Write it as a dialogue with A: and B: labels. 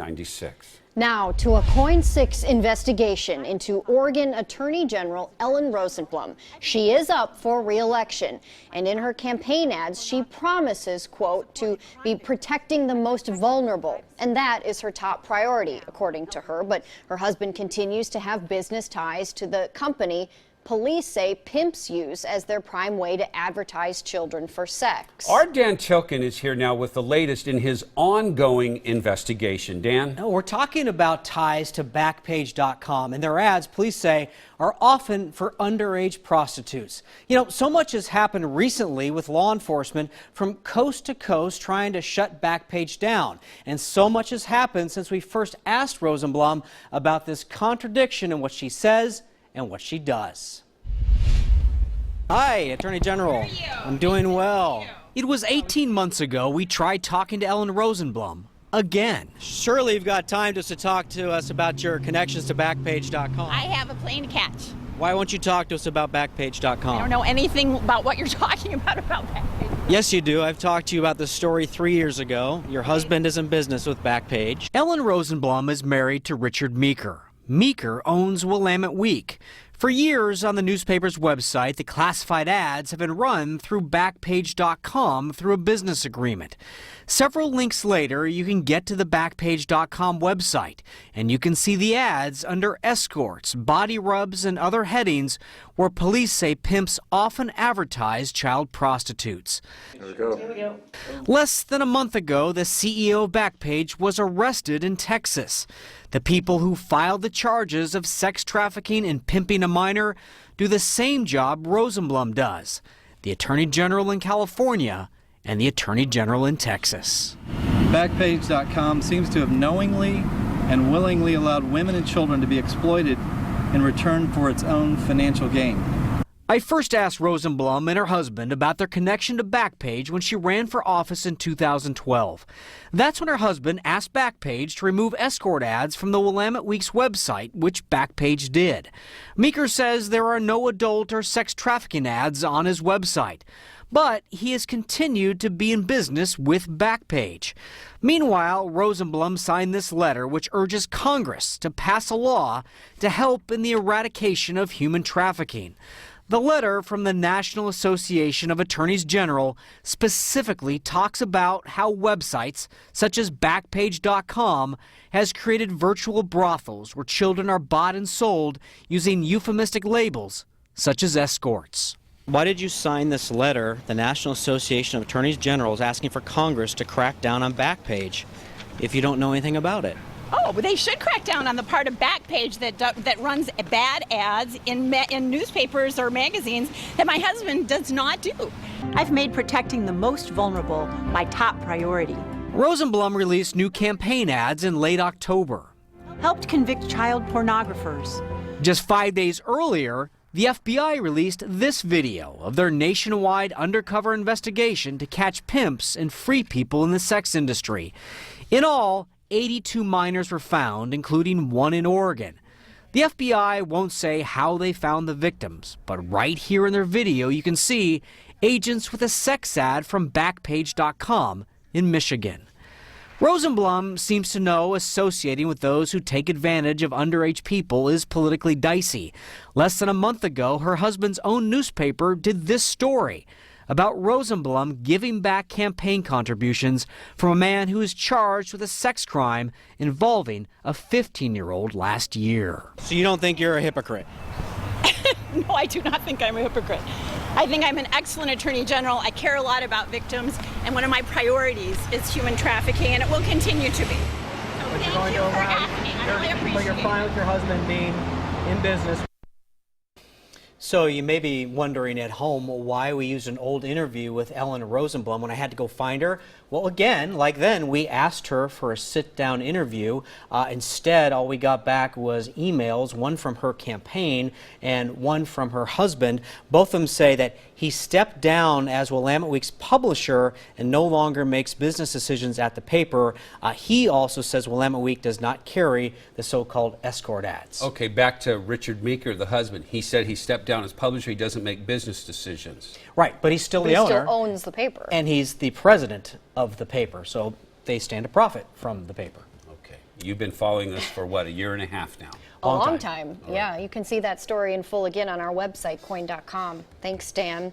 A: 1996.
B: Now to a Coin-6 investigation into Oregon Attorney General Ellen Rosenblum. She is up for re-election, and in her campaign ads, she promises, quote, to be protecting the most vulnerable, and that is her top priority, according to her. But her husband continues to have business ties to the company police say pimps use as their prime way to advertise children for sex.
A: Our Dan Chilkin is here now with the latest in his ongoing investigation. Dan?
C: No, we're talking about ties to Backpage.com, and their ads, police say, are often for underage prostitutes. You know, so much has happened recently with law enforcement from coast to coast trying to shut Backpage down. And so much has happened since we first asked Rosenblum about this contradiction in what she says and what she does. Hi, Attorney General.
D: How are you?
C: I'm doing well. It was 18 months ago we tried talking to Ellen Rosenblum again. Surely you've got time just to talk to us about your connections to Backpage.com.
D: I have a plane to catch.
C: Why won't you talk to us about Backpage.com?
D: I don't know anything about what you're talking about Backpage.
C: Yes, you do. I've talked to you about this story 3 years ago. Your husband is in business with Backpage. Ellen Rosenblum is married to Richard Meeker. Meeker owns Willamette Week. For years on the newspaper's website, the classified ads have been run through Backpage.com through a business agreement. Several links later, you can get to the Backpage.com website, and you can see the ads under escorts, body rubs, and other headings where police say pimps often advertise child prostitutes.
E: Here we go.
C: Less than a month ago, the CEO of Backpage was arrested in Texas. The people who filed the charges of sex trafficking and pimping a minor do the same job Rosenblum does, the Attorney General in California and the Attorney General in Texas.
F: Backpage.com seems to have knowingly and willingly allowed women and children to be exploited in return for its own financial gain.
C: I first asked Rosenblum and her husband about their connection to Backpage when she ran for office in 2012. That's when her husband asked Backpage to remove escort ads from the Willamette Week's website, which Backpage did. Meeker says there are no adult or sex trafficking ads on his website, but he has continued to be in business with Backpage. Meanwhile, Rosenblum signed this letter which urges Congress to pass a law to help in the eradication of human trafficking. The letter from the National Association of Attorneys General specifically talks about how websites such as Backpage.com has created virtual brothels where children are bought and sold using euphemistic labels such as escorts. Why did you sign this letter, the National Association of Attorneys General is asking for Congress to crack down on Backpage, if you don't know anything about it?
D: Oh, but they should crack down on the part of Backpage that runs bad ads in newspapers or magazines that my husband does not do.
G: I've made protecting the most vulnerable my top priority.
C: Rosenblum released new campaign ads in late October.
G: Helped convict child pornographers.
C: Just 5 days earlier, the FBI released this video of their nationwide undercover investigation to catch pimps and free people in the sex industry. In all, 82 minors were found, including one in Oregon. The FBI won't say how they found the victims, but right here in their video you can see agents with a sex ad from Backpage.com in Michigan. Rosenblum seems to know associating with those who take advantage of underage people is politically dicey. Less than a month ago, her husband's own newspaper did this story about Rosenblum giving back campaign contributions from a man who was charged with a sex crime involving a 15-year-old last year. So you don't think you're a hypocrite?
D: No, I do not think I'm a hypocrite. I think I'm an excellent Attorney General. I care a lot about victims, and one of my priorities is human trafficking, and it will continue to be. So thank you for asking. I really appreciate it.
C: But you're fine with your husband being in business. So you may be wondering at home why we used an old interview with Ellen Rosenblum when I had to go find her. Well, again, like then, we asked her for a sit-down interview. Instead, all we got back was emails, one from her campaign and one from her husband. Both of them say that he stepped down as Willamette Week's publisher and no longer makes business decisions at the paper. He also says Willamette Week does not carry the so-called escort ads.
A: Okay, back to Richard Meeker, the husband. He said he stepped down as publisher. He doesn't make business decisions.
C: Right, but he's still the owner.
B: He still owns the paper.
C: And he's the president of the paper, so they stand to profit from the paper.
A: Okay. You've been following this for what, a year and a half now?
B: A long time. Yeah, you can see that story in full again on our website, coin.com. Thanks, Dan.